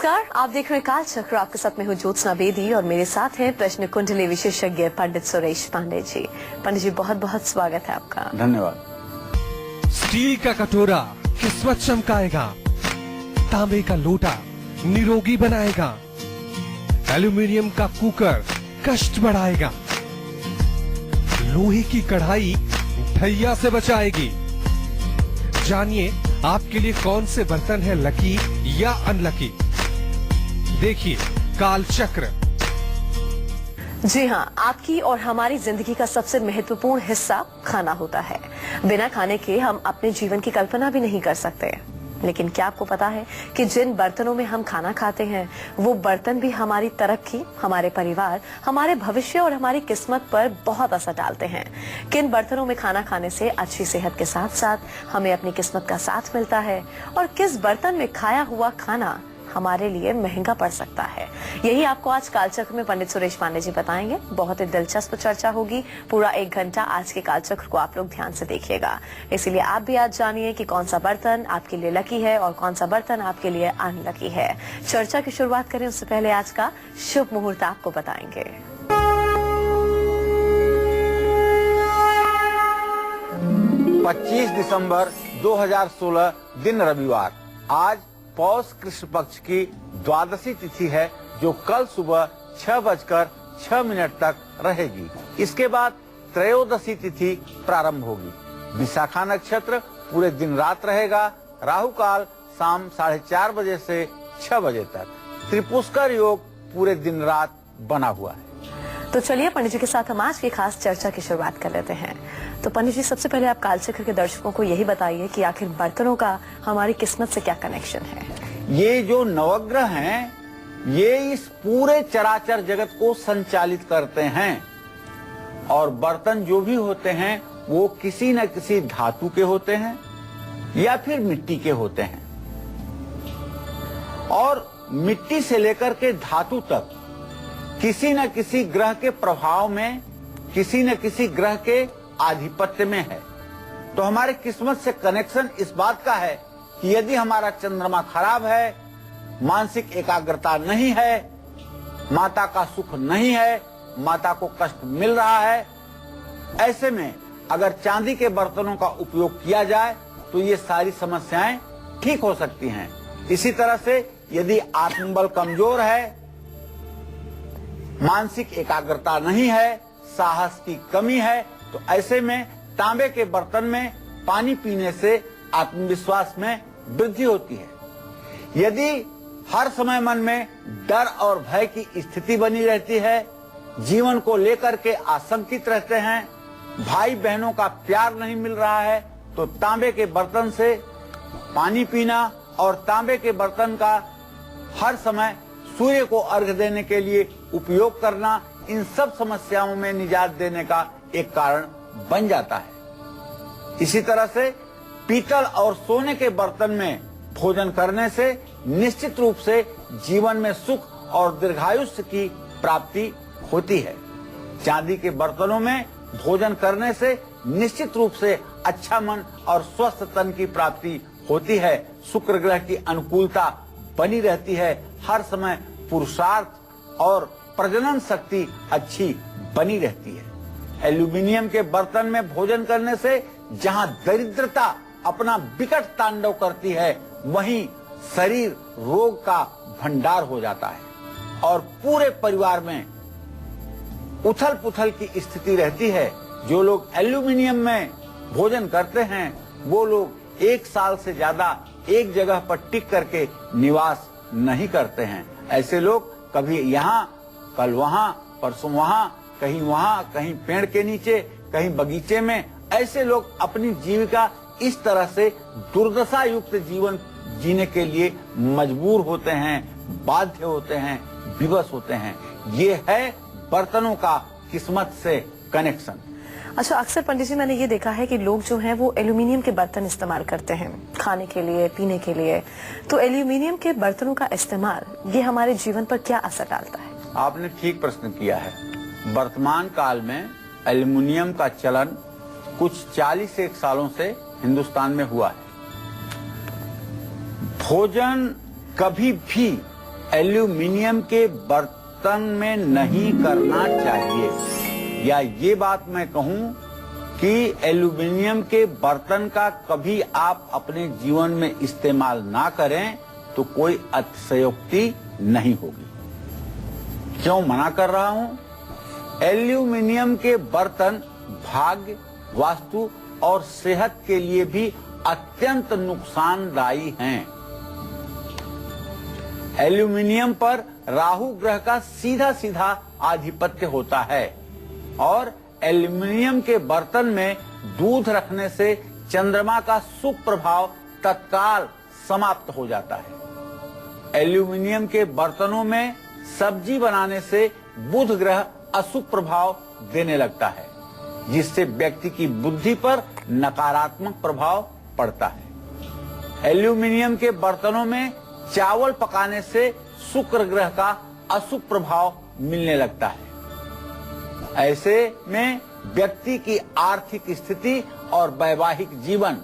नमस्कार, आप देख रहे हैं काल चक्र। आपके साथ में हूँ ज्योत्सना बेदी और मेरे साथ हैं प्रश्न कुंडली विशेषज्ञ पंडित सुरेश पांडे जी। पंडित जी, बहुत बहुत स्वागत है आपका। धन्यवाद। स्टील का कटोरा किस्मत चमकाएगा, तांबे का लोटा निरोगी बनाएगा, एल्यूमिनियम का कुकर कष्ट बढ़ाएगा, लोहे की कढ़ाई ढैया से बचाएगी। जानिए आपके लिए कौन से बर्तन है लकी या अनलकी। देखिए काल चक्र। जी हाँ, आपकी और हमारी जिंदगी का सबसे महत्वपूर्ण हिस्सा खाना होता है। बिना खाने के हम अपने जीवन की कल्पना भी नहीं कर सकते। लेकिन क्या आपको पता है कि जिन बर्तनों में हम खाना खाते हैं वो बर्तन भी हमारी तरक्की, हमारे परिवार, हमारे भविष्य और हमारी किस्मत पर बहुत असर डालते हैं। किन बर्तनों में खाना खाने से अच्छी सेहत के साथ साथ हमें अपनी किस्मत का साथ मिलता है और किस बर्तन में खाया हुआ खाना हमारे लिए महंगा पड़ सकता है, यही आपको आज कालचक्र में पंडित सुरेश पांडे जी बताएंगे। बहुत ही दिलचस्प चर्चा होगी। पूरा 1 घंटा आज के कालचक्र को आप लोग ध्यान से देखिएगा। इसीलिए आप भी आज जानिए कि कौन सा बर्तन आपके लिए लकी है और कौन सा बर्तन आपके लिए अनलकी है। चर्चा की शुरुआत करें उससे पहले आज का शुभ मुहूर्त आपको बताएंगे। 25 दिसंबर 2016 दिन रविवार। आज पौष कृष्ण पक्ष की द्वादशी तिथि है, जो कल सुबह 6:06 तक रहेगी। इसके बाद त्रयोदशी तिथि प्रारंभ होगी। विशाखा नक्षत्र पूरे दिन रात रहेगा। राहु काल शाम 4:30 बजे से 6 बजे तक। त्रिपुष्कर योग पूरे दिन रात बना हुआ है। तो चलिए पंडित जी के साथ हम आज की खास चर्चा की शुरुआत कर लेते हैं। तो पंडित जी, सबसे पहले आप कालचक्र के दर्शकों को यही बताइए कि आखिर बर्तनों का हमारी किस्मत से क्या कनेक्शन है। ये जो नवग्रह हैं, ये इस पूरे चराचर जगत को संचालित करते हैं और बर्तन जो भी होते हैं वो किसी न किसी धातु के होते हैं या फिर मिट्टी के होते हैं। और मिट्टी से लेकर के धातु तक किसी न किसी ग्रह के प्रभाव में, किसी न किसी ग्रह के आधिपत्य में है। तो हमारे किस्मत से कनेक्शन इस बात का है कि यदि हमारा चंद्रमा खराब है, मानसिक एकाग्रता नहीं है, माता का सुख नहीं है, माता को कष्ट मिल रहा है, ऐसे में अगर चांदी के बर्तनों का उपयोग किया जाए तो ये सारी समस्याएं ठीक हो सकती हैं। इसी तरह से यदि आत्मबल कमजोर है, मानसिक एकाग्रता नहीं है, साहस की कमी है, तो ऐसे में तांबे के बर्तन में पानी पीने से आत्मविश्वास में वृद्धि होती है। यदि हर समय मन में डर और भय की स्थिति बनी रहती है, जीवन को लेकर के आशंकित रहते हैं, भाई बहनों का प्यार नहीं मिल रहा है, तो तांबे के बर्तन से पानी पीना और तांबे के बर्तन का हर समय सूर्य को अर्घ्य देने के लिए उपयोग करना इन सब समस्याओं में निजात देने का एक कारण बन जाता है। इसी तरह से पीतल और सोने के बर्तन में भोजन करने से निश्चित रूप से जीवन में सुख और दीर्घायुष्य की प्राप्ति होती है। चांदी के बर्तनों में भोजन करने से निश्चित रूप से अच्छा मन और स्वस्थ तन की प्राप्ति होती है। शुक्र ग्रह की अनुकूलता बनी रहती है। हर समय पुरुषार्थ और प्रजनन शक्ति अच्छी बनी रहती है। एल्यूमिनियम के बर्तन में भोजन करने से जहां दरिद्रता अपना विकट तांडव करती है, वहीं शरीर रोग का भंडार हो जाता है और पूरे परिवार में उथल पुथल की स्थिति रहती है। जो लोग एल्यूमिनियम में भोजन करते हैं वो लोग 1 साल से ज्यादा एक जगह पर टिक करके निवास नहीं करते हैं। ऐसे लोग कभी यहाँ, कल वहाँ, परसों वहाँ, कहीं पेड़ के नीचे, कहीं बगीचे में, ऐसे लोग अपनी जीविका इस तरह से दुर्दशा युक्त जीवन जीने के लिए मजबूर होते हैं, बाध्य होते हैं, विवश होते हैं। ये है बर्तनों का किस्मत से कनेक्शन। अच्छा, अक्सर पंडित जी मैंने ये देखा है कि लोग जो हैं वो एल्यूमिनियम के बर्तन इस्तेमाल करते हैं खाने के लिए, पीने के लिए। तो एल्यूमिनियम के बर्तनों का इस्तेमाल ये हमारे जीवन पर क्या असर डालता है? आपने ठीक प्रश्न किया है। वर्तमान काल में एल्यूमिनियम का चलन कुछ 40 सालों से हिंदुस्तान में हुआ है। भोजन कभी भी एल्यूमिनियम के बर्तन में नहीं करना चाहिए, या ये बात मैं कहूं कि एल्यूमिनियम के बर्तन का कभी आप अपने जीवन में इस्तेमाल ना करें तो कोई अतिशयोक्ति नहीं होगी। क्यों मना कर रहा हूं? एल्यूमिनियम के बर्तन भाग्य, वास्तु और सेहत के लिए भी अत्यंत नुकसानदायी हैं। एल्यूमिनियम पर राहु ग्रह का सीधा सीधा आधिपत्य होता है और एल्यूमिनियम के बर्तन में दूध रखने से चंद्रमा का शुभ प्रभाव तत्काल समाप्त हो जाता है। एल्यूमिनियम के बर्तनों में सब्जी बनाने से बुध ग्रह अशुभ प्रभाव देने लगता है, जिससे व्यक्ति की बुद्धि पर नकारात्मक प्रभाव पड़ता है। एल्यूमिनियम के बर्तनों में चावल पकाने से शुक्र ग्रह का अशुभ प्रभाव मिलने लगता है। ऐसे में व्यक्ति की आर्थिक स्थिति और वैवाहिक जीवन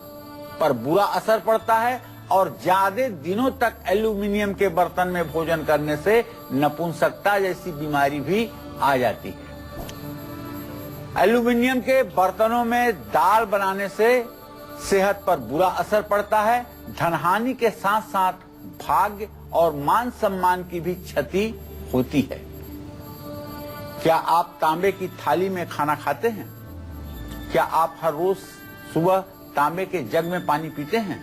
पर बुरा असर पड़ता है और ज्यादा दिनों तक एल्यूमिनियम के बर्तन में भोजन करने से नपुंसकता जैसी बीमारी भी आ जाती है। एल्यूमिनियम के बर्तनों में दाल बनाने से सेहत पर बुरा असर पड़ता है। धनहानि के साथ साथ भाग्य और मान सम्मान की भी क्षति होती है। क्या आप तांबे की थाली में खाना खाते हैं? क्या आप हर रोज सुबह तांबे के जग में पानी पीते हैं?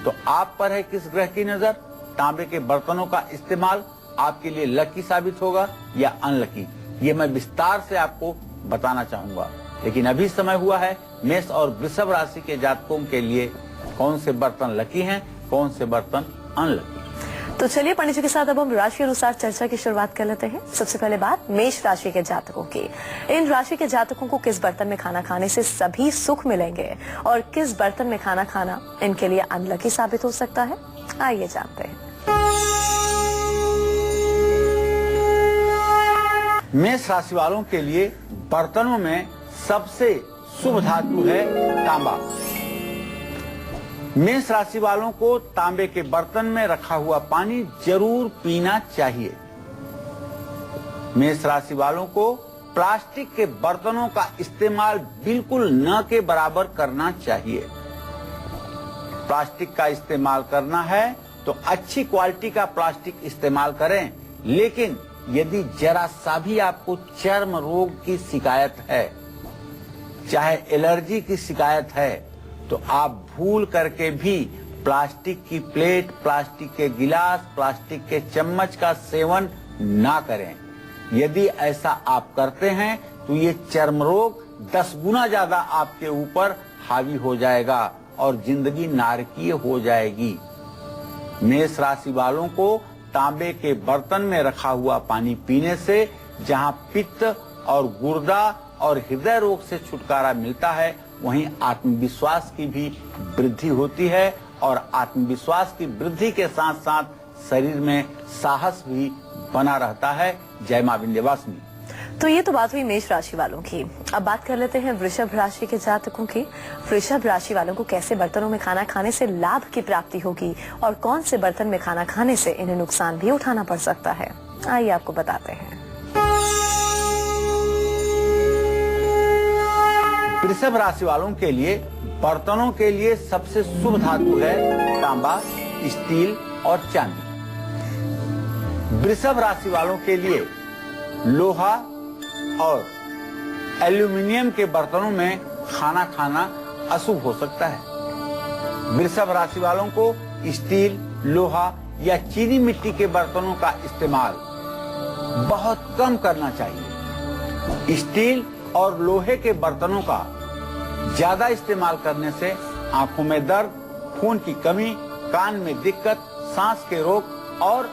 तो आप पर है किस ग्रह की नजर? तांबे के बर्तनों का इस्तेमाल आपके लिए लकी साबित होगा या अनलकी, ये मैं विस्तार से आपको बताना चाहूंगा। लेकिन अभी समय हुआ है मेष और वृषभ राशि के जातकों के लिए कौन से बर्तन लकी हैं, कौन से बर्तन अनलकी। तो चलिए पंडित जी के साथ अब हम राशि अनुसार चर्चा की शुरुआत कर लेते हैं। सबसे पहले बात मेष राशि के जातकों की। इन राशि के जातकों को किस बर्तन में खाना खाने से सभी सुख मिलेंगे और किस बर्तन में खाना खाना इनके लिए अनलकी साबित हो सकता है, आइए जानते हैं। मेष राशि वालों के लिए बर्तनों में सबसे शुभ धातु है तांबा। मेष राशि वालों को तांबे के बर्तन में रखा हुआ पानी जरूर पीना चाहिए। मेष राशि वालों को प्लास्टिक के बर्तनों का इस्तेमाल बिल्कुल न के बराबर करना चाहिए। प्लास्टिक का इस्तेमाल करना है तो अच्छी क्वालिटी का प्लास्टिक इस्तेमाल करें, लेकिन यदि जरा सा भी आपको चर्म रोग की शिकायत है, चाहे एलर्जी की शिकायत है, तो आप भूल करके भी प्लास्टिक की प्लेट, प्लास्टिक के गिलास, प्लास्टिक के चम्मच का सेवन ना करें। यदि ऐसा आप करते हैं तो ये चर्म रोग 10 गुना ज्यादा आपके ऊपर हावी हो जाएगा और जिंदगी नारकीय हो जाएगी। मेष राशि वालों को तांबे के बर्तन में रखा हुआ पानी पीने से जहां पित्त और गुर्दा और हृदय रोग से छुटकारा मिलता है, वहीं आत्मविश्वास की भी वृद्धि होती है और आत्मविश्वास की वृद्धि के साथ साथ शरीर में साहस भी बना रहता है। जय मां विंध्यवासिनी। तो ये तो बात हुई मेष राशि वालों की। अब बात कर लेते हैं वृषभ राशि के जातकों की। वृषभ राशि वालों को कैसे बर्तनों में खाना खाने से लाभ की प्राप्ति होगी और कौन से बर्तन में खाना खाने से इन्हें नुकसान भी उठाना पड़ सकता है, आइए आपको बताते हैं। वृषभ राशि वालों के लिए बर्तनों के लिए सबसे शुभ धातु है तांबा, स्टील और चांदी। वृषभ राशि वालों के लिए लोहा और एल्यूमिनियम के बर्तनों में खाना खाना अशुभ हो सकता है। वृषभ राशि वालों को स्टील, लोहा या चीनी मिट्टी के बर्तनों का इस्तेमाल बहुत कम करना चाहिए। स्टील और लोहे के बर्तनों का ज्यादा इस्तेमाल करने से आंखों में दर्द, खून की कमी, कान में दिक्कत, सांस के रोग और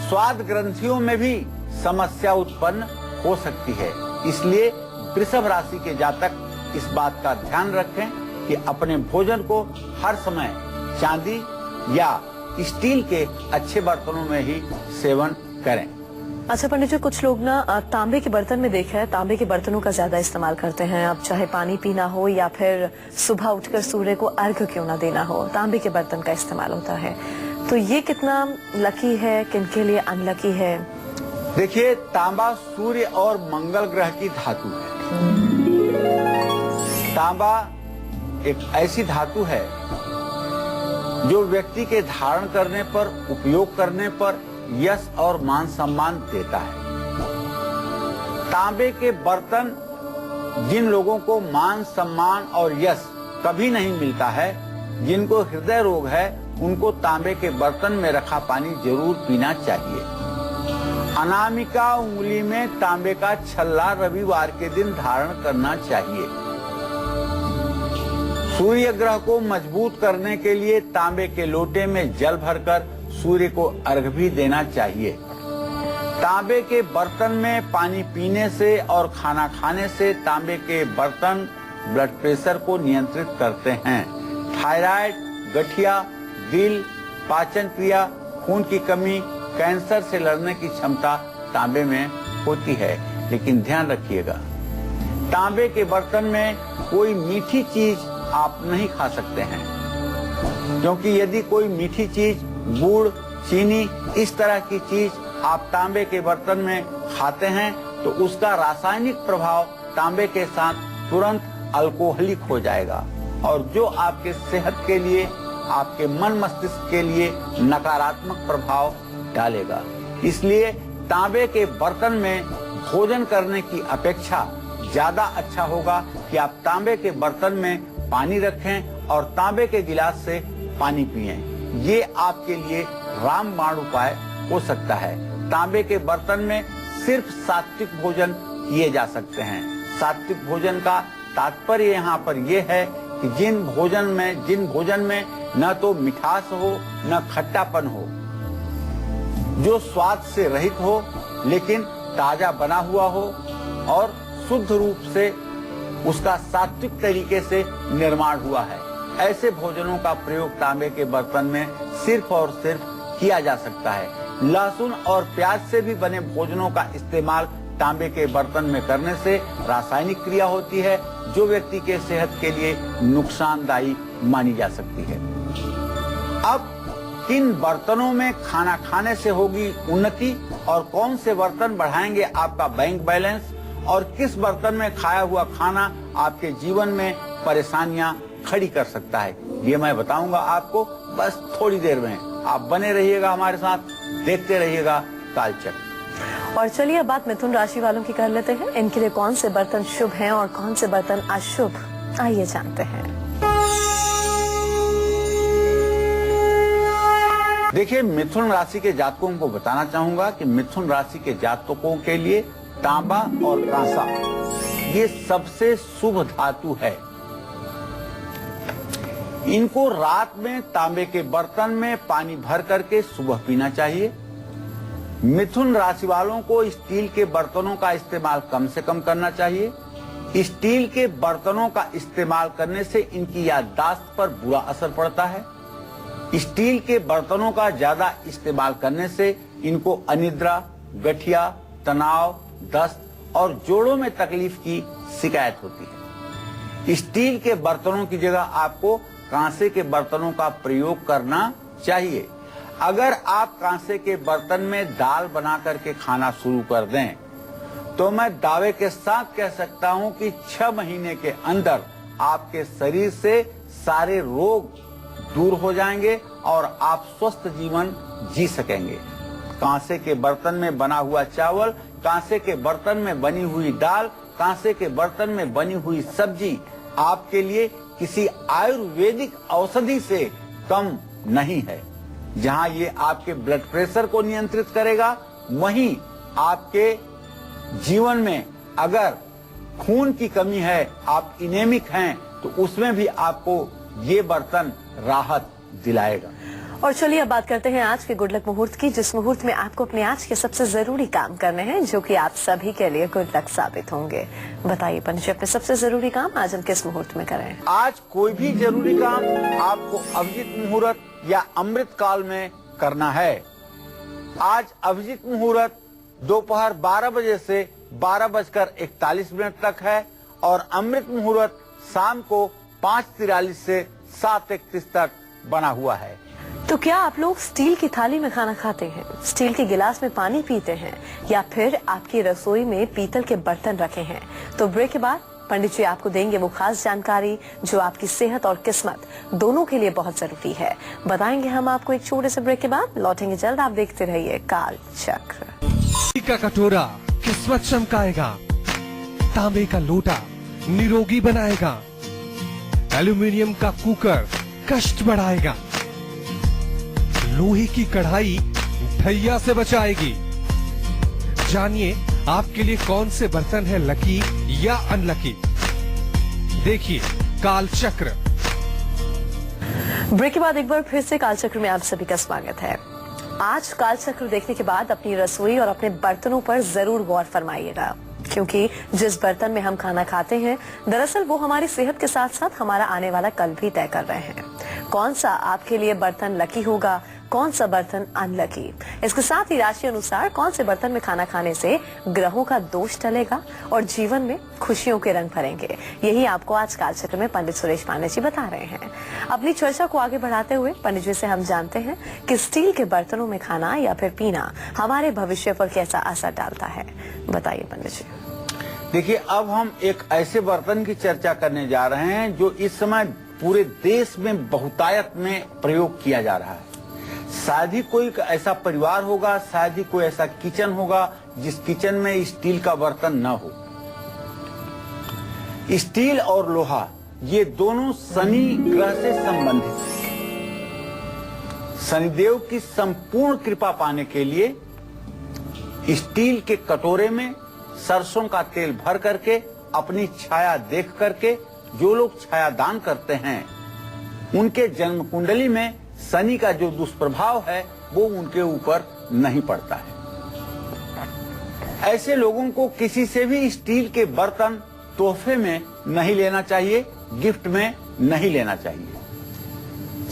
स्वाद ग्रंथियों में भी समस्या उत्पन्न हो सकती है। इसलिए वृषभ राशि के जातक इस बात का ध्यान रखें कि अपने भोजन को हर समय चांदी या स्टील के अच्छे बर्तनों में ही सेवन करें। अच्छा पंडित जी, कुछ लोग ना तांबे के बर्तन में देखा है, तांबे के बर्तनों का ज्यादा इस्तेमाल करते हैं। अब चाहे पानी पीना हो या फिर सुबह उठकर सूर्य को अर्घ्य क्यों ना देना हो, तांबे के बर्तन का इस्तेमाल होता है। तो ये कितना लकी है, किनके लिए अनलकी है? देखिए, तांबा सूर्य और मंगल ग्रह की धातु है। तांबा एक ऐसी धातु है जो व्यक्ति के धारण करने पर, उपयोग करने पर यश और मान सम्मान देता है। तांबे के बर्तन जिन लोगों को मान सम्मान और यश कभी नहीं मिलता है, जिनको हृदय रोग है, उनको तांबे के बर्तन में रखा पानी जरूर पीना चाहिए। अनामिका उंगली में तांबे का छल्ला रविवार के दिन धारण करना चाहिए। सूर्य ग्रह को मजबूत करने के लिए तांबे के लोटे में जल भरकर सूर्य को अर्घ भी देना चाहिए। तांबे के बर्तन में पानी पीने से और खाना खाने से तांबे के बर्तन ब्लड प्रेशर को नियंत्रित करते हैं। थायराइड, गठिया, दिल, पाचन क्रिया, खून की कमी, कैंसर से लड़ने की क्षमता तांबे में होती है। लेकिन ध्यान रखिएगा, तांबे के बर्तन में कोई मीठी चीज आप नहीं खा सकते हैं, क्योंकि यदि कोई मीठी चीज, गुड़, चीनी, इस तरह की चीज आप तांबे के बर्तन में खाते हैं तो उसका रासायनिक प्रभाव तांबे के साथ तुरंत अल्कोहलिक हो जाएगा और जो आपके सेहत के लिए, आपके मन मस्तिष्क के लिए नकारात्मक प्रभाव डालेगा। इसलिए तांबे के बर्तन में भोजन करने की अपेक्षा ज्यादा अच्छा होगा कि आप तांबे के बर्तन में पानी रखें और तांबे के गिलास से पानी पिएं। ये आपके लिए रामबाण उपाय हो सकता है। तांबे के बर्तन में सिर्फ सात्विक भोजन किए जा सकते हैं। सात्विक भोजन का तात्पर्य यहाँ पर यह है कि जिन भोजन में न तो मिठास हो न खट्टापन हो, जो स्वाद से रहित हो लेकिन ताजा बना हुआ हो और शुद्ध रूप से उसका सात्विक तरीके से निर्माण हुआ है, ऐसे भोजनों का प्रयोग तांबे के बर्तन में सिर्फ और सिर्फ किया जा सकता है। लहसुन और प्याज से भी बने भोजनों का इस्तेमाल तांबे के बर्तन में करने से रासायनिक क्रिया होती है जो व्यक्ति के सेहत के लिए नुकसानदायी मानी जा सकती है। अब किन बर्तनों में खाना खाने से होगी उन्नति और कौन से बर्तन बढ़ाएंगे आपका बैंक बैलेंस और किस बर्तन में खाया हुआ खाना आपके जीवन में परेशानियां खड़ी कर सकता है, ये मैं बताऊंगा आपको बस थोड़ी देर में। आप बने रहिएगा हमारे साथ, देखते रहिएगा कालचक्र। और चलिए अब बात मिथुन राशि वालों की कर लेते हैं। इनके लिए कौन से बर्तन शुभ हैं और कौन से बर्तन अशुभ, आइए जानते हैं। देखिए, मिथुन राशि के जातकों को बताना चाहूंगा कि मिथुन राशि के जातकों के लिए तांबा और कांसा ये सबसे शुभ धातु है। इनको रात में तांबे के बर्तन में पानी भर करके सुबह पीना चाहिए। मिथुन राशि वालों को स्टील के बर्तनों का इस्तेमाल कम से कम करना चाहिए। स्टील के बर्तनों का इस्तेमाल करने से इनकी याददाश्त पर बुरा असर पड़ता है। स्टील के बर्तनों का ज्यादा इस्तेमाल करने से इनको अनिद्रा, गठिया, तनाव, दस्त और जोड़ों में तकलीफ की शिकायत होती है। स्टील के बर्तनों की जगह आपको कांसे के बर्तनों का प्रयोग करना चाहिए। अगर आप कांसे के बर्तन में दाल बना करके खाना शुरू कर दें तो मैं दावे के साथ कह सकता हूं कि 6 महीने के अंदर आपके शरीर से सारे रोग दूर हो जाएंगे और आप स्वस्थ जीवन जी सकेंगे। कांसे के बर्तन में बना हुआ चावल, कांसे के बर्तन में बनी हुई दाल, कांसे के बर्तन में बनी हुई सब्जी आपके लिए किसी आयुर्वेदिक औषधि से कम नहीं है। जहां ये आपके ब्लड प्रेशर को नियंत्रित करेगा, वहीं आपके जीवन में अगर खून की कमी है, आप इनेमिक हैं, तो उसमें भी आपको ये बर्तन राहत दिलाएगा। और चलिए अब बात करते हैं आज के गुड लक मुहूर्त की, जिस मुहूर्त में आपको अपने आज के सबसे जरूरी काम करने हैं जो कि आप सभी के लिए गुड लक साबित होंगे। बताइए पंडित, अपने सबसे जरूरी काम आज हम किस मुहूर्त में करें? आज कोई भी जरूरी काम आपको अभिजीत मुहूर्त या अमृत काल में करना है। आज अभिजीत मुहूर्त दोपहर 12 बजे से 12:41 तक है और अमृत मुहूर्त शाम को 5:43 से 7:31 तक बना हुआ है। तो क्या आप लोग स्टील की थाली में खाना खाते हैं, स्टील के गिलास में पानी पीते हैं, या फिर आपकी रसोई में पीतल के बर्तन रखे हैं? तो ब्रेक के बाद पंडित जी आपको देंगे वो खास जानकारी जो आपकी सेहत और किस्मत दोनों के लिए बहुत जरूरी है। बताएंगे हम आपको एक छोटे से ब्रेक के बाद। लौटेंगे जल्द, आप देखते रहिए काल चक्र। का कटोरा किस्मत चमकाएगा, तांबे का लोटा निरोगी बनाएगा, एल्यूमिनियम का कुकर कष्ट बढ़ाएगा, लोहे की कढ़ाई ढैया से बचाएगी। जानिए आपके लिए कौन से बर्तन है लकी या अनलकी। देखिए काल चक्र। ब्रेक के बाद एक बार फिर से काल चक्र में आप सभी का स्वागत है। आज काल चक्र देखने के बाद अपनी रसोई और अपने बर्तनों पर जरूर गौर फरमाइएगा, क्योंकि जिस बर्तन में हम खाना खाते हैं दरअसल वो हमारी सेहत के साथ साथ हमारा आने वाला कल भी तय कर रहे हैं। कौन सा आपके लिए बर्तन लकी होगा, कौन सा बर्तन अनलकी, इसके साथ ही राशि अनुसार कौन से बर्तन में खाना खाने से ग्रहों का दोष टलेगा और जीवन में खुशियों के रंग भरेंगे, यही आपको आज काल चक्र में पंडित सुरेश पांडे जी बता रहे हैं। अपनी चर्चा को आगे बढ़ाते हुए पंडित जी से हम जानते हैं कि स्टील के बर्तनों में खाना या फिर पीना हमारे भविष्य पर कैसा असर डालता है। बताइए पंडित जी। देखिए, अब हम एक ऐसे बर्तन की चर्चा करने जा रहे हैं जो इस समय पूरे देश में बहुतायत में प्रयोग किया जा रहा है। शायद ही कोई ऐसा परिवार होगा, शायद ही कोई ऐसा किचन होगा जिस किचन में स्टील का बर्तन न हो। स्टील और लोहा ये दोनों शनि ग्रह से संबंधित हैं। शनिदेव की संपूर्ण कृपा पाने के लिए स्टील के कटोरे में सरसों का तेल भर करके अपनी छाया देख करके जो लोग छाया दान करते हैं उनके जन्म कुंडली में शनि का जो दुष्प्रभाव है वो उनके ऊपर नहीं पड़ता है। ऐसे लोगों को किसी से भी स्टील के बर्तन तोहफे में नहीं लेना चाहिए, गिफ्ट में नहीं लेना चाहिए।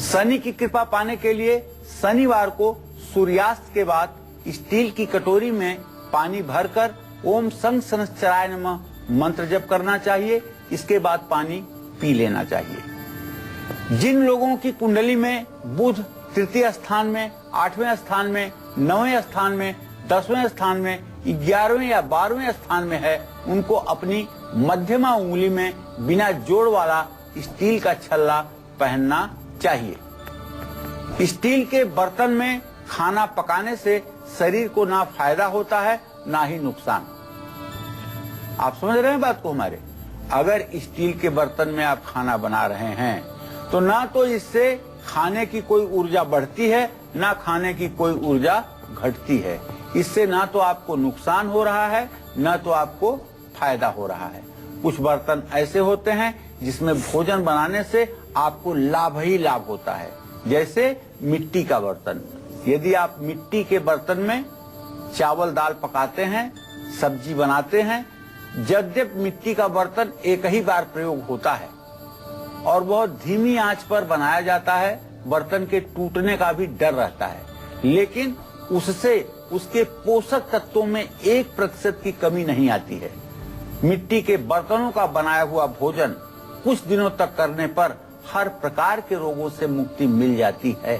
शनि की कृपा पाने के लिए शनिवार को सूर्यास्त के बाद स्टील की कटोरी में पानी भरकर ओम संग शनश्चराय नमः मंत्र जप करना चाहिए। इसके बाद पानी पी लेना चाहिए। जिन लोगों की कुंडली में बुध तृतीय स्थान में, 8वें स्थान में, 9वें स्थान में, 10वें स्थान में, 11वें या 12वें स्थान में है, उनको अपनी मध्यमा उंगली में बिना जोड़ वाला स्टील का छल्ला पहनना चाहिए। स्टील के बर्तन में खाना पकाने से शरीर को ना फायदा होता है ना ही नुकसान। आप समझ रहे हैं बात को हमारे? अगर स्टील के बर्तन में आप खाना बना रहे हैं तो ना तो इससे खाने की कोई ऊर्जा बढ़ती है ना खाने की कोई ऊर्जा घटती है। इससे ना तो आपको नुकसान हो रहा है ना तो आपको फायदा हो रहा है। कुछ बर्तन ऐसे होते हैं जिसमें भोजन बनाने से आपको लाभ ही लाभ होता है, जैसे मिट्टी का बर्तन। यदि आप मिट्टी के बर्तन में चावल दाल पकाते हैं, सब्जी बनाते हैं, यद्यपि मिट्टी का बर्तन एक ही बार प्रयोग होता है और बहुत धीमी आंच पर बनाया जाता है, बर्तन के टूटने का भी डर रहता है, लेकिन उससे उसके पोषक तत्वों में 1% की कमी नहीं आती है। मिट्टी के बर्तनों का बनाया हुआ भोजन कुछ दिनों तक करने पर हर प्रकार के रोगों से मुक्ति मिल जाती है।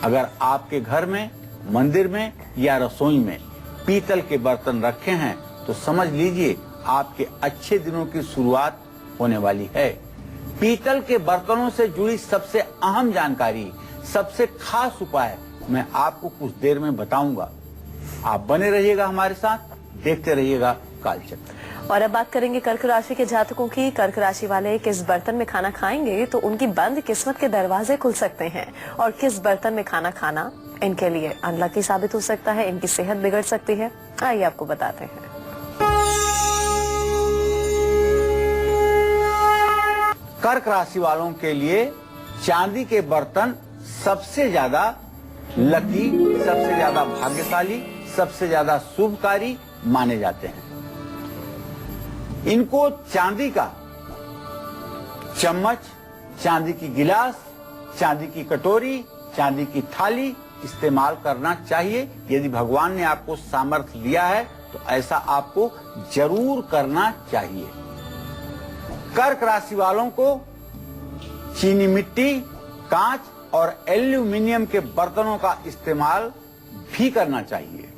अगर आपके घर में, मंदिर में या रसोई में पीतल के बर्तन रखे हैं तो समझ लीजिए आपके अच्छे दिनों की शुरुआत होने वाली है। पीतल के बर्तनों से जुड़ी सबसे अहम जानकारी, सबसे खास उपाय मैं आपको कुछ देर में बताऊंगा। आप बने रहिएगा हमारे साथ, देखते रहिएगा कालचक्र। और अब बात करेंगे कर्क राशि के जातकों की। कर्क राशि वाले किस बर्तन में खाना खाएंगे तो उनकी बंद किस्मत के दरवाजे खुल सकते हैं, और किस बर्तन में खाना खाना इनके लिए अनलकी साबित हो सकता है, इनकी सेहत बिगड़ सकती है। आइए आपको बताते हैं। कर्क राशि वालों के लिए चांदी के बर्तन सबसे ज्यादा लकी, सबसे ज्यादा भाग्यशाली, सबसे ज्यादा शुभकारी माने जाते हैं। इनको चांदी का चम्मच, चांदी की गिलास, चांदी की कटोरी, चांदी की थाली इस्तेमाल करना चाहिए। यदि भगवान ने आपको सामर्थ्य दिया है तो ऐसा आपको जरूर करना चाहिए। कर्क राशि वालों को चीनी मिट्टी, कांच और एल्यूमिनियम के बर्तनों का इस्तेमाल भी करना चाहिए।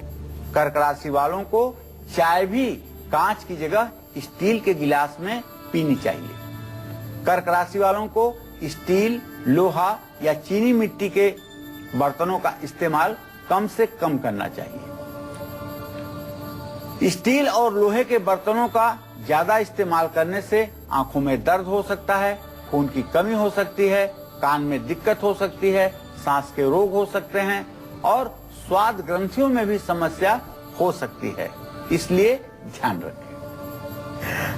कर्क राशि वालों को चाय भी कांच की जगह स्टील के गिलास में पीनी चाहिए। कर्क राशि वालों को स्टील, लोहा या चीनी मिट्टी के बर्तनों का इस्तेमाल कम से कम करना चाहिए। स्टील और लोहे के बर्तनों का ज्यादा इस्तेमाल करने से आंखों में दर्द हो सकता है, खून की कमी हो सकती है, कान में दिक्कत हो सकती है, सांस के रोग हो सकते हैं और स्वाद ग्रंथियों में भी समस्या हो सकती है। इसलिए ध्यान रखें।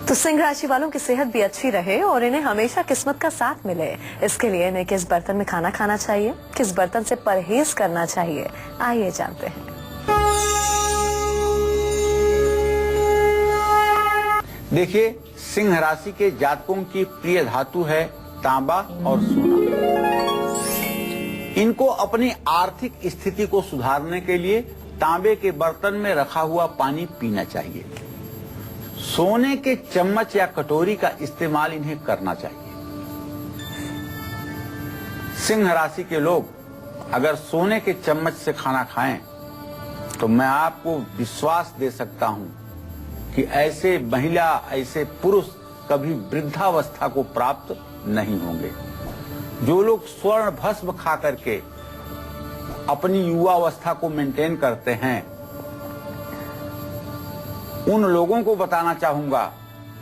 तो सिंह राशि वालों की सेहत भी अच्छी रहे और इन्हें हमेशा किस्मत का साथ मिले, इसके लिए इन्हें किस बर्तन में खाना खाना चाहिए, किस बर्तन से परहेज करना चाहिए, आइए जानते हैं। देखिए, सिंह राशि के जातकों की प्रिय धातु है तांबा और सोना। इनको अपनी आर्थिक स्थिति को सुधारने के लिए तांबे के बर्तन में रखा हुआ पानी पीना चाहिए। सोने के चम्मच या कटोरी का इस्तेमाल इन्हें करना चाहिए। सिंह राशि के लोग अगर सोने के चम्मच से खाना खाएं तो मैं आपको विश्वास दे सकता हूं कि ऐसे महिला, ऐसे पुरुष कभी वृद्धावस्था को प्राप्त नहीं होंगे। जो लोग स्वर्ण भस्म खा करके अपनी युवावस्था को मेंटेन करते हैं, उन लोगों को बताना चाहूंगा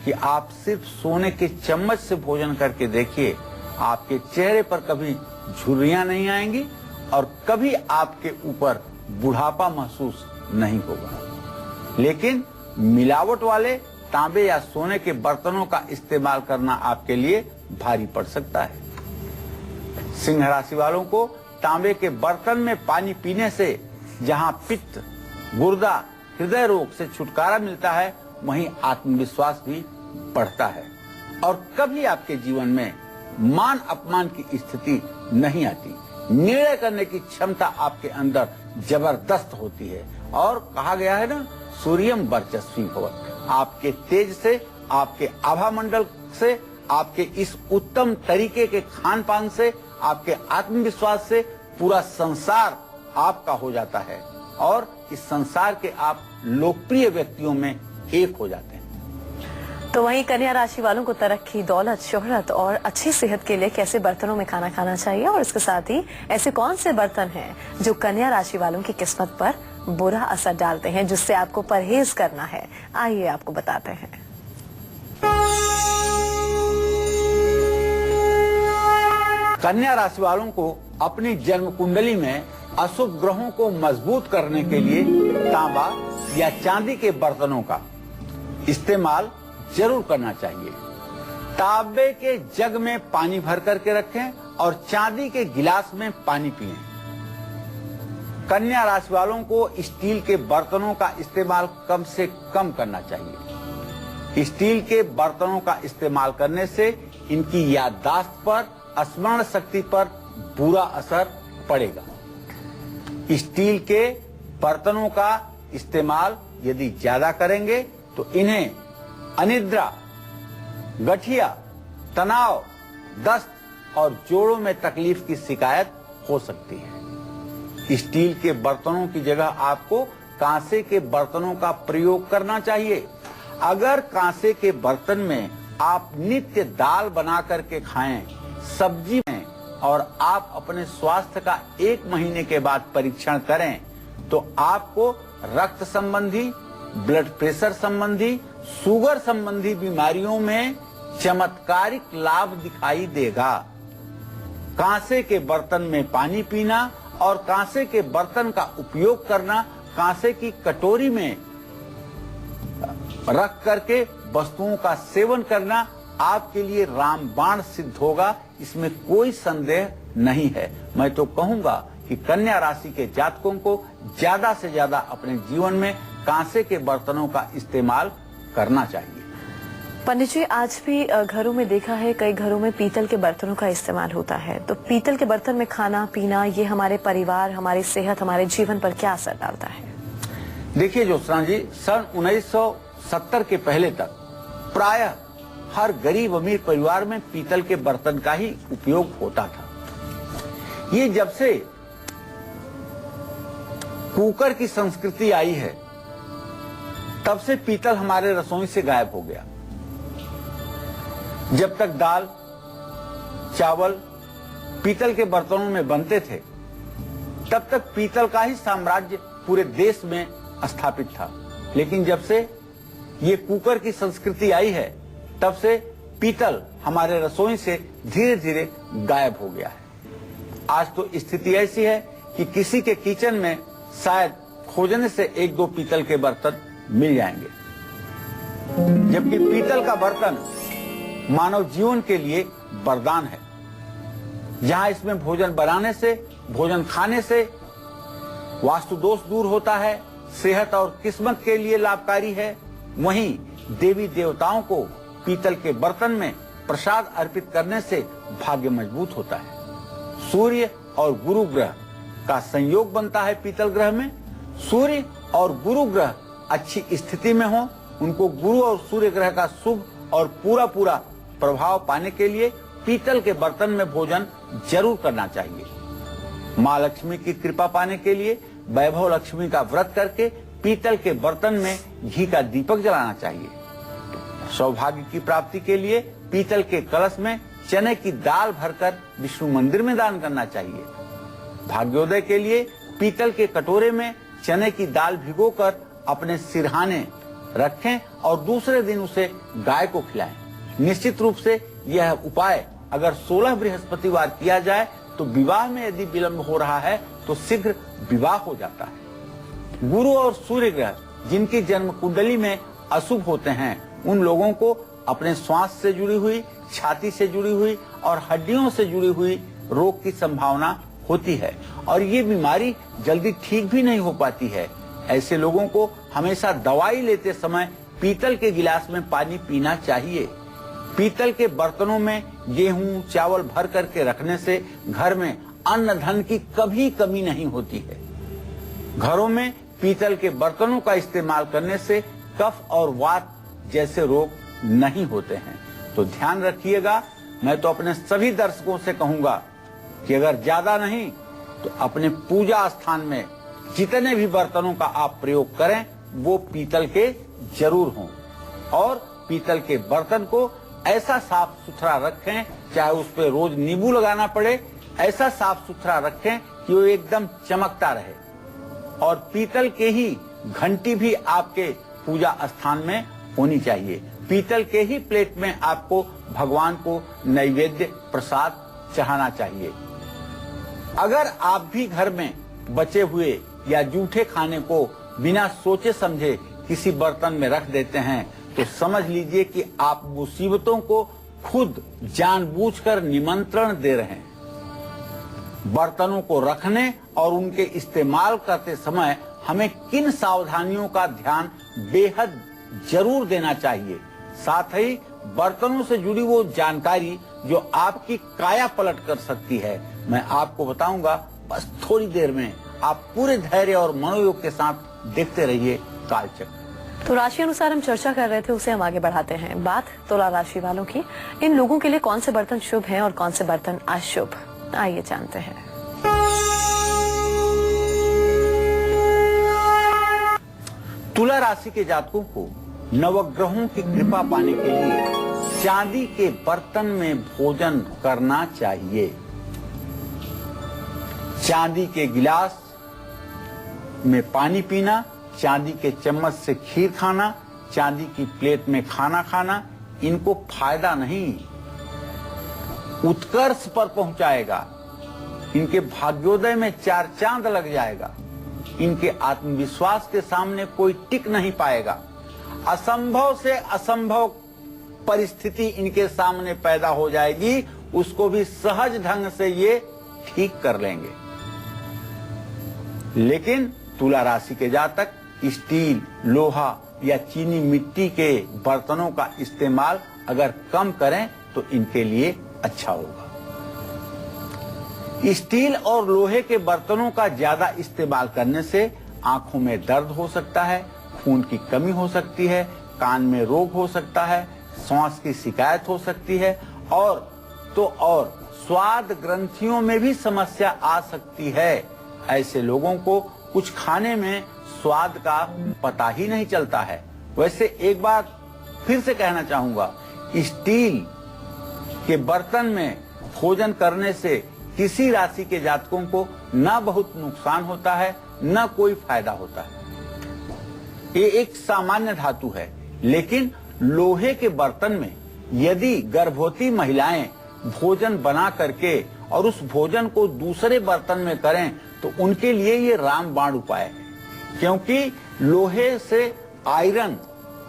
कि आप सिर्फ सोने के चम्मच से भोजन करके देखिए, आपके चेहरे पर कभी झुर्रियां नहीं आएंगी और कभी आपके ऊपर बुढ़ापा महसूस नहीं होगा। लेकिन मिलावट वाले तांबे या सोने के बर्तनों का इस्तेमाल करना आपके लिए भारी पड़ सकता है। सिंह राशि वालों को तांबे के बर्तन में पानी पीने से जहां पित्त, गुर्दा, हृदय रोग से छुटकारा मिलता है, वहीं आत्मविश्वास भी बढ़ता है और कभी आपके जीवन में मान अपमान की स्थिति नहीं आती। निर्णय करने की क्षमता आपके अंदर जबरदस्त होती है और कहा गया है ना, सूर्यम वर्चस्वी भवत्। आपके तेज से, आपके आभा मंडल से, आपके इस उत्तम तरीके के खान पान से, आपके आत्मविश्वास से पूरा संसार आपका हो जाता है और इस संसार के आप लोकप्रिय व्यक्तियों में एक हो जाते हैं। तो वहीं कन्या राशि वालों को तरक्की, दौलत, शोहरत और अच्छी सेहत के लिए कैसे बर्तनों में खाना खाना चाहिए और इसके साथ ही ऐसे कौन से बर्तन हैं जो कन्या राशि वालों की किस्मत पर बुरा असर डालते हैं, जिससे आपको परहेज करना है, आइए आपको बताते हैं। कन्या राशि वालों को अपनी जन्म कुंडली में अशुभ ग्रहों को मजबूत करने के लिए तांबा या चांदी के बर्तनों का इस्तेमाल जरूर करना चाहिए। तांबे के जग में पानी भर करके रखें और चांदी के गिलास में पानी पिएं। कन्या राशि वालों को स्टील के बर्तनों का इस्तेमाल कम से कम करना चाहिए। स्टील के बर्तनों का इस्तेमाल करने से इनकी याददाश्त पर, स्मरण शक्ति पर बुरा असर पड़ेगा। स्टील के बर्तनों का इस्तेमाल यदि ज्यादा करेंगे तो इन्हें अनिद्रा, गठिया, तनाव, दस्त और जोड़ों में तकलीफ की शिकायत हो सकती है। स्टील के बर्तनों की जगह आपको कांसे के बर्तनों का प्रयोग करना चाहिए। अगर कांसे के बर्तन में आप नित्य दाल बना करके खाएं, सब्जी में, और आप अपने स्वास्थ्य का 1 महीने के बाद परीक्षण करें तो आपको रक्त संबंधी, ब्लड प्रेशर संबंधी, शुगर संबंधी बीमारियों में चमत्कारिक लाभ दिखाई देगा। कांसे के बर्तन में पानी पीना और कांसे के बर्तन का उपयोग करना, कांसे की कटोरी में रख करके वस्तुओं का सेवन करना आपके लिए रामबाण सिद्ध होगा, इसमें कोई संदेह नहीं है। मैं तो कहूंगा कि कन्या राशि के जातकों को ज्यादा से ज्यादा अपने जीवन में कांसे के बर्तनों का इस्तेमाल करना चाहिए। पंडित जी, आज भी घरों में देखा है, कई घरों में पीतल के बर्तनों का इस्तेमाल होता है, तो पीतल के बर्तन में खाना पीना, ये हमारे परिवार, हमारी सेहत, हमारे जीवन पर क्या असर डालता है? देखिए ज्योत्सना जी, सन 1970 के पहले तक प्रायः हर गरीब अमीर परिवार में पीतल के बर्तन का ही उपयोग होता था। ये जब से कुकर की संस्कृति आई है तब से पीतल हमारे रसोई से गायब हो गया। जब तक दाल चावल पीतल के बर्तनों में बनते थे तब तक पीतल का ही साम्राज्य पूरे देश में स्थापित था। लेकिन जब से ये कुकर की संस्कृति आई है तब से पीतल हमारे रसोई से धीरे धीरे गायब हो गया है। आज तो स्थिति ऐसी है कि किसी के किचन में शायद खोजने से एक दो पीतल के बर्तन मिल जाएंगे, जबकि पीतल का बर्तन मानव जीवन के लिए वरदान है। जहां इसमें भोजन बनाने से, भोजन खाने से वास्तु दोष दूर होता है, सेहत और किस्मत के लिए लाभकारी है, वहीं देवी देवताओं को पीतल के बर्तन में प्रसाद अर्पित करने से भाग्य मजबूत होता है। सूर्य और गुरु ग्रह का संयोग बनता है पीतल ग्रह में। सूर्य और गुरु ग्रह अच्छी स्थिति में हो, उनको गुरु और सूर्य ग्रह का शुभ और पूरा प्रभाव पाने के लिए पीतल के बर्तन में भोजन जरूर करना चाहिए। माँ लक्ष्मी की कृपा पाने के लिए वैभव लक्ष्मी का व्रत करके पीतल के बर्तन में घी का दीपक जलाना चाहिए। सौभाग्य की प्राप्ति के लिए पीतल के कलश में चने की दाल भरकर विष्णु मंदिर में दान करना चाहिए। भाग्योदय के लिए पीतल के कटोरे में चने की दाल भिगोकर अपने सिरहाने रखें और दूसरे दिन उसे गाय को खिलाएं। निश्चित रूप से यह उपाय अगर 16 बृहस्पतिवार किया जाए तो विवाह में यदि विलंब हो रहा है तो शीघ्र विवाह हो जाता है। गुरु और सूर्य ग्रह जिनकी जन्म कुंडली में अशुभ होते हैं, उन लोगों को अपने श्वास से जुड़ी हुई, छाती से जुड़ी हुई और हड्डियों से जुड़ी हुई रोग की संभावना होती है और ये बीमारी जल्दी ठीक भी नहीं हो पाती है। ऐसे लोगों को हमेशा दवाई लेते समय पीतल के गिलास में पानी पीना चाहिए। पीतल के बर्तनों में गेहूं चावल भर करके रखने से घर में अन्न धन की कभी कमी नहीं होती है। घरों में पीतल के बर्तनों का इस्तेमाल करने से कफ और वात जैसे रोग नहीं होते हैं। तो ध्यान रखिएगा। मैं तो अपने सभी दर्शकों से कहूंगा कि अगर ज्यादा नहीं तो अपने पूजा स्थान में जितने भी बर्तनों का आप प्रयोग करें वो पीतल के जरूर हों और पीतल के बर्तन को ऐसा साफ सुथरा रखें, चाहे उस पर रोज नींबू लगाना पड़े, ऐसा साफ सुथरा रखें कि वो एकदम चमकता रहे। और पीतल के ही घंटी भी आपके पूजा स्थान में होनी चाहिए। पीतल के ही प्लेट में आपको भगवान को नैवेद्य प्रसाद चढ़ाना चाहिए। अगर आप भी घर में बचे हुए या जूठे खाने को बिना सोचे समझे किसी बर्तन में रख देते हैं तो समझ लीजिए कि आप मुसीबतों को खुद जानबूझकर निमंत्रण दे रहे हैं। बर्तनों को रखने और उनके इस्तेमाल करते समय हमें किन सावधानियों का ध्यान बेहद जरूर देना चाहिए। साथ ही बर्तनों से जुड़ी वो जानकारी जो आपकी काया पलट कर सकती है, मैं आपको बताऊंगा बस थोड़ी देर में। आप पूरे धैर्य और मनोयोग के साथ देखते रहिए कालचक्र। तो राशि अनुसार हम चर्चा कर रहे थे, उसे हम आगे बढ़ाते हैं। बात तुला राशि वालों की। इन लोगों के लिए कौन से बर्तन शुभ हैं और कौन से बर्तन अशुभ, आइए जानते हैं। तुला राशि के जातकों को नवग्रहों की कृपा पाने के लिए चांदी के बर्तन में भोजन करना चाहिए। चांदी के गिलास में पानी पीना, चांदी के चम्मच से खीर खाना, चांदी की प्लेट में खाना खाना इनको फायदा नहीं उत्कर्ष पर पहुंचाएगा। इनके भाग्योदय में 4 चांद लग जाएगा। इनके आत्मविश्वास के सामने कोई टिक नहीं पाएगा। असंभव से असंभव परिस्थिति इनके सामने पैदा हो जाएगी, उसको भी सहज ढंग से ये ठीक कर लेंगे। लेकिन तुला राशि के जातक स्टील, लोहा या चीनी मिट्टी के बर्तनों का इस्तेमाल अगर कम करें तो इनके लिए अच्छा होगा। स्टील और लोहे के बर्तनों का ज्यादा इस्तेमाल करने से आंखों में दर्द हो सकता है, खून की कमी हो सकती है, कान में रोग हो सकता है, सांस की शिकायत हो सकती है और स्वाद ग्रंथियों में भी समस्या आ सकती है। ऐसे लोगों को कुछ खाने में स्वाद का पता ही नहीं चलता है। वैसे एक बार फिर से कहना चाहूंगा, स्टील के बर्तन में भोजन करने से किसी राशि के जातकों को न बहुत नुकसान होता है, न कोई फायदा होता है। ये एक सामान्य धातु है, लेकिन लोहे के बर्तन में यदि गर्भवती महिलाएं भोजन बना करके और उस भोजन को दूसरे बर्तन में करें तो उनके लिए ये रामबाण उपाय है, क्योंकि लोहे से आयरन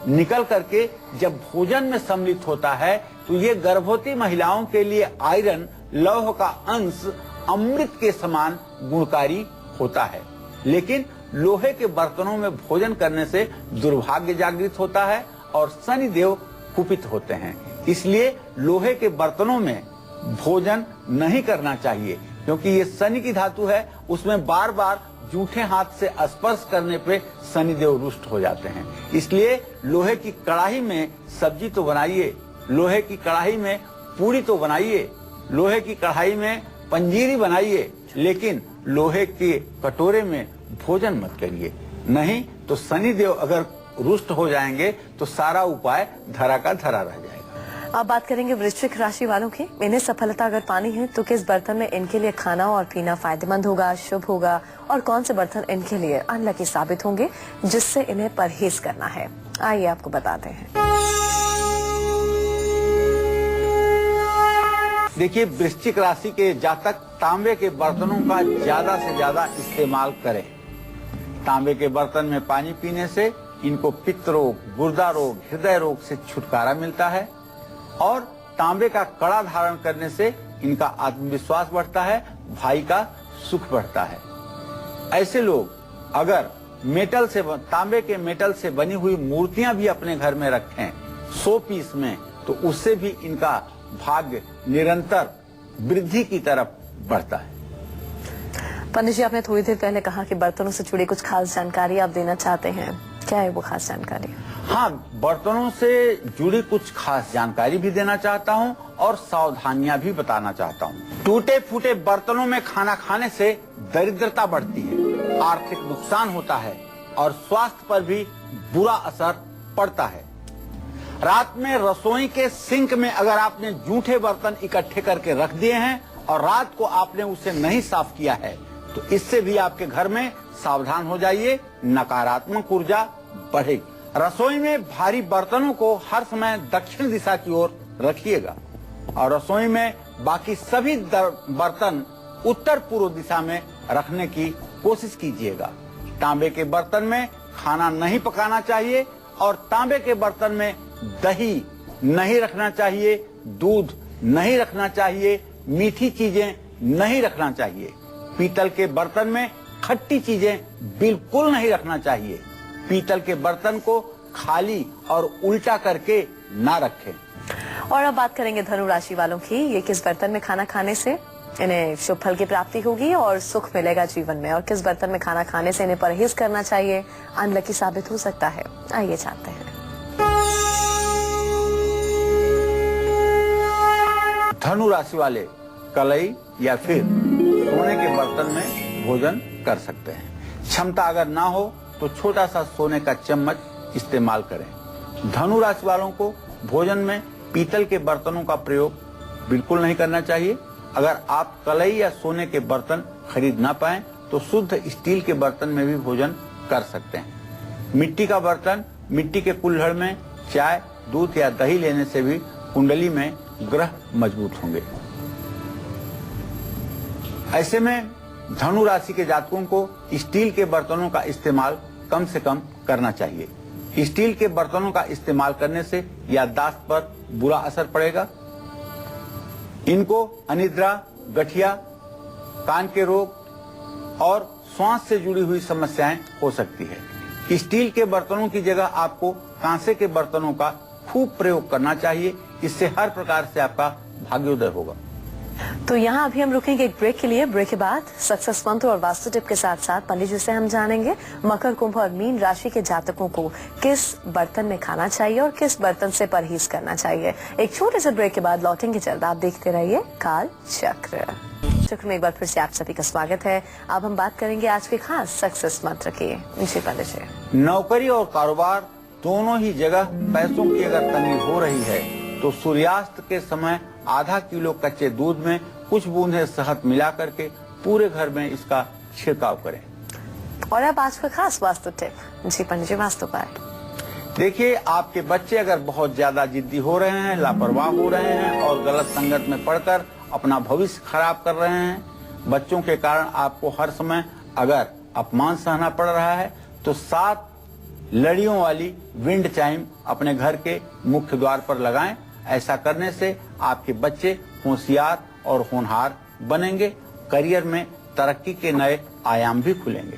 निकल करके जब भोजन में सम्मिलित होता है तो ये गर्भवती महिलाओं के लिए आयरन लौह का अंश अमृत के समान गुणकारी होता है। लेकिन लोहे के बर्तनों में भोजन करने से दुर्भाग्य जागृत होता है और शनि देव कुपित होते हैं। इसलिए लोहे के बर्तनों में भोजन नहीं करना चाहिए, क्योंकि ये शनि की धातु है। उसमें बार बार जूठे हाथ से स्पर्श करने पे शनिदेव रुष्ट हो जाते हैं। इसलिए लोहे की कढ़ाई में सब्जी तो बनाइए, लोहे की कढ़ाई में पूरी तो बनाइए, लोहे की कढ़ाई में पंजीरी बनाइए, लेकिन लोहे के कटोरे में भोजन मत करिए। नहीं तो शनिदेव अगर रुष्ट हो जाएंगे तो सारा उपाय धरा का धरा रह जाएगा। अब बात करेंगे वृश्चिक राशि वालों की। इन्हें सफलता अगर पानी है तो किस बर्तन में इनके लिए खाना और पीना फायदेमंद होगा, शुभ होगा, और कौन से बर्तन इनके लिए अनलकी साबित होंगे जिससे इन्हें परहेज करना है, आइए आपको बताते हैं। देखिए, वृश्चिक राशि के जातक तांबे के बर्तनों का ज्यादा से ज्यादा इस्तेमाल करें। तांबे के बर्तन में पानी पीने से इनको पित्त रोग, गुर्दा रोग, हृदय रोग से छुटकारा मिलता है और तांबे का कड़ा धारण करने से इनका आत्मविश्वास बढ़ता है, भाई का सुख बढ़ता है। ऐसे लोग अगर तांबे के मेटल से बनी हुई मूर्तियां भी अपने घर में रखें 100 पीस में, तो उससे भी इनका भाग्य निरंतर वृद्धि की तरफ बढ़ता है। पंडित जी, आपने थोड़ी देर पहले कहा कि बर्तनों से जुड़ी कुछ खास जानकारी आप देना चाहते हैं, क्या है वो खास जानकारी? हाँ, बर्तनों से जुड़ी कुछ खास जानकारी भी देना चाहता हूँ और सावधानियां भी बताना चाहता हूँ। टूटे फूटे बर्तनों में खाना खाने से दरिद्रता बढ़ती है, आर्थिक नुकसान होता है और स्वास्थ्य पर भी बुरा असर पड़ता है। रात में रसोई के सिंक में अगर आपने जूठे बर्तन इकट्ठे करके रख दिए हैं और रात को आपने उसे नहीं साफ किया है तो इससे भी आपके घर में सावधान हो जाइए, नकारात्मक ऊर्जा बढ़ेगी। रसोई में भारी बर्तनों को हर समय दक्षिण दिशा की ओर रखिएगा और रसोई में बाकी सभी बर्तन उत्तर पूर्व दिशा में रखने की कोशिश कीजिएगा। तांबे के बर्तन में खाना नहीं पकाना चाहिए और तांबे के बर्तन में दही नहीं रखना चाहिए, दूध नहीं रखना चाहिए, मीठी चीजें नहीं रखना चाहिए। पीतल के बर्तन में खट्टी चीजें बिल्कुल नहीं रखना चाहिए। पीतल के बर्तन को खाली और उल्टा करके ना रखें। और अब बात करेंगे धनु राशि वालों की। ये किस बर्तन में खाना खाने से इन्हें शुभ फल की प्राप्ति होगी और सुख मिलेगा जीवन में, और किस बर्तन में खाना खाने से इन्हें परहेज करना चाहिए, अनलकी साबित हो सकता है, आइए जानते हैं। धनु राशि वाले कलई या फिर सोने के बर्तन में भोजन कर सकते हैं। क्षमता अगर ना हो तो छोटा सा सोने का चम्मच इस्तेमाल करें। धनु राशि वालों को भोजन में पीतल के बर्तनों का प्रयोग बिल्कुल नहीं करना चाहिए। अगर आप कलई या सोने के बर्तन खरीद ना पाएं तो शुद्ध स्टील के बर्तन में भी भोजन कर सकते हैं। मिट्टी का बर्तन, मिट्टी के कुल्हड़ में चाय, दूध या दही लेने से भी कुंडली में ग्रह मजबूत होंगे। ऐसे में धनु राशि के जातकों को स्टील के बर्तनों का इस्तेमाल कम से कम करना चाहिए। स्टील के बर्तनों का इस्तेमाल करने से याददाश्त पर बुरा असर पड़ेगा। इनको अनिद्रा, गठिया, कान के रोग और श्वास से जुड़ी हुई समस्याएं हो सकती है। स्टील के बर्तनों की जगह आपको कांसे के बर्तनों का खूब प्रयोग करना चाहिए। इससे हर प्रकार से आपका भाग्योदय होगा। तो यहाँ अभी हम रुकेंगे एक ब्रेक के लिए। ब्रेक के बाद सक्सेस मंत्र और वास्तु टिप के साथ साथ पंडित जी से हम जानेंगे मकर, कुंभ और मीन राशि के जातकों को किस बर्तन में खाना चाहिए और किस बर्तन से परहेज करना चाहिए। एक छोटे से ब्रेक के बाद लौटेंगे जल्द। आप देखते रहिए काल चक्र। चक्र में एक बार फिर से आप सभी का स्वागत है। अब हम बात करेंगे आज के खास सक्सेस मंत्र की। जी पंडित जी। नौकरी और कारोबार दोनों ही जगह पैसों की अगर तंगी हो रही है तो सूर्यास्त के समय आधा किलो कच्चे दूध में कुछ बूंदे शहद मिला करके पूरे घर में इसका छिड़काव करें। और अब आज का खास वास्तु टिप। जी पंडित जी, वास्तु उपाय। देखिए, आपके बच्चे अगर बहुत ज्यादा जिद्दी हो रहे हैं, लापरवाह हो रहे हैं और गलत संगत में पड़कर अपना भविष्य खराब कर रहे हैं, बच्चों के कारण आपको हर समय अगर अपमान सहना पड़ रहा है तो 7 लड़ियों वाली विंड चाइम अपने घर के मुख्य द्वार पर लगाएं। ऐसा करने से आपके बच्चे होशियार और होनहार बनेंगे। करियर में तरक्की के नए आयाम भी खुलेंगे।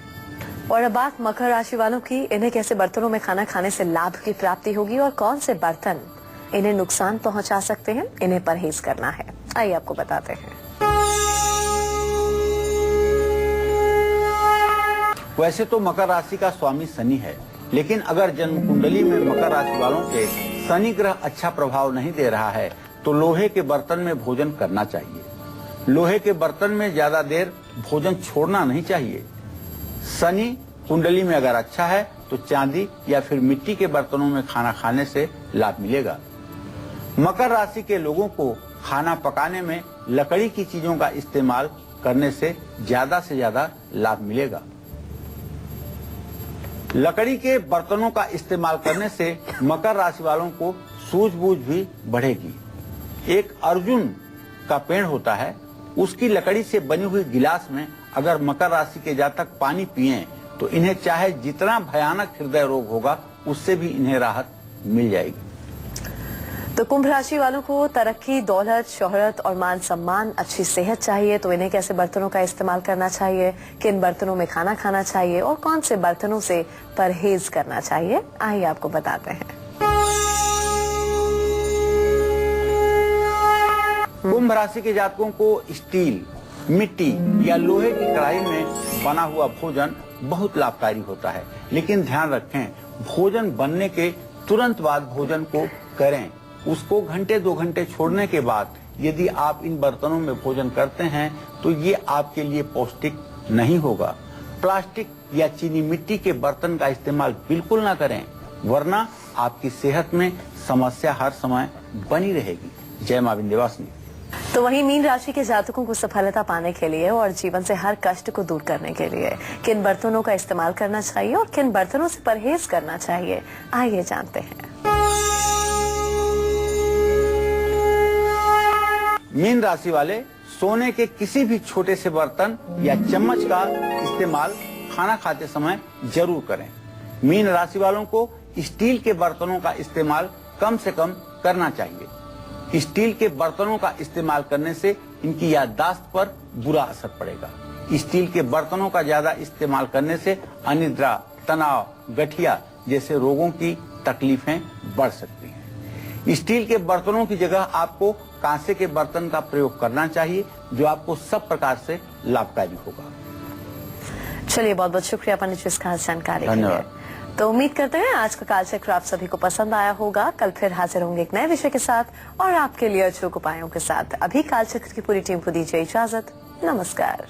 और अब बात मकर राशि वालों की। इन्हें कैसे बर्तनों में खाना खाने से लाभ की प्राप्ति होगी और कौन से बर्तन इन्हें नुकसान पहुंचा सकते हैं, इन्हें परहेज करना है। आइए आपको बताते हैं। वैसे तो मकर राशि का स्वामी शनि है, लेकिन अगर जन्म कुंडली में मकर राशि वालों के शनि ग्रह अच्छा प्रभाव नहीं दे रहा है तो लोहे के बर्तन में भोजन करना चाहिए। लोहे के बर्तन में ज्यादा देर भोजन छोड़ना नहीं चाहिए। शनि कुंडली में अगर अच्छा है तो चांदी या फिर मिट्टी के बर्तनों में खाना खाने से लाभ मिलेगा। मकर राशि के लोगों को खाना पकाने में लकड़ी की चीजों का इस्तेमाल करने से ज्यादा लाभ मिलेगा। लकड़ी के बर्तनों का इस्तेमाल करने से मकर राशि वालों को सूझबूझ भी बढ़ेगी। एक अर्जुन का पेड़ होता है, उसकी लकड़ी से बनी हुई गिलास में अगर मकर राशि के जातक पानी पिएं तो इन्हें चाहे जितना भयानक हृदय रोग होगा उससे भी इन्हें राहत मिल जाएगी। तो कुंभ राशि वालों को तरक्की, दौलत, शोहरत और मान सम्मान, अच्छी सेहत चाहिए तो इन्हें कैसे बर्तनों का इस्तेमाल करना चाहिए, किन बर्तनों में खाना खाना चाहिए और कौन से बर्तनों से परहेज करना चाहिए, आइए आपको बताते हैं। कुंभ राशि के जातकों को स्टील, मिट्टी या लोहे की कढ़ाई में बना हुआ भोजन बहुत लाभकारी होता है, लेकिन ध्यान रखें भोजन बनने के तुरंत बाद भोजन को करें। उसको घंटे 2 घंटे छोड़ने के बाद यदि आप इन बर्तनों में भोजन करते हैं तो ये आपके लिए पौष्टिक नहीं होगा। प्लास्टिक या चीनी मिट्टी के बर्तन का इस्तेमाल बिल्कुल ना करें, वरना आपकी सेहत में समस्या हर समय बनी रहेगी। जय मां विंध्यवासिनी। तो वहीं मीन राशि के जातकों को सफलता पाने के लिए और जीवन से हर कष्ट को दूर करने के लिए किन बर्तनों का इस्तेमाल करना चाहिए और किन बर्तनों से परहेज करना चाहिए, आइए जानते हैं। मीन राशि वाले सोने के किसी भी छोटे से बर्तन या चम्मच का इस्तेमाल खाना खाते समय जरूर करें। मीन राशि वालों को स्टील के बर्तनों का इस्तेमाल कम से कम करना चाहिए। स्टील के बर्तनों का इस्तेमाल करने से इनकी याददाश्त पर बुरा असर पड़ेगा। स्टील के बर्तनों का ज्यादा इस्तेमाल करने से अनिद्रा, तनाव, गठिया जैसे रोगों की तकलीफें बढ़ सकती हैं। स्टील के बर्तनों की जगह आपको कांसे के बर्तन का प्रयोग करना चाहिए, जो आपको सब प्रकार से लाभकारी होगा। चलिए, बहुत बहुत शुक्रिया पंडित जी इस खास जानकारी के लिए। धन्यवाद। तो उम्मीद करते हैं आज का कालचक्र आप सभी को पसंद आया होगा। कल फिर हाजिर होंगे एक नए विषय के साथ और आपके लिए अचूक उपायों के साथ। अभी कालचक्र की पूरी टीम को दीजिए इजाजत। नमस्कार।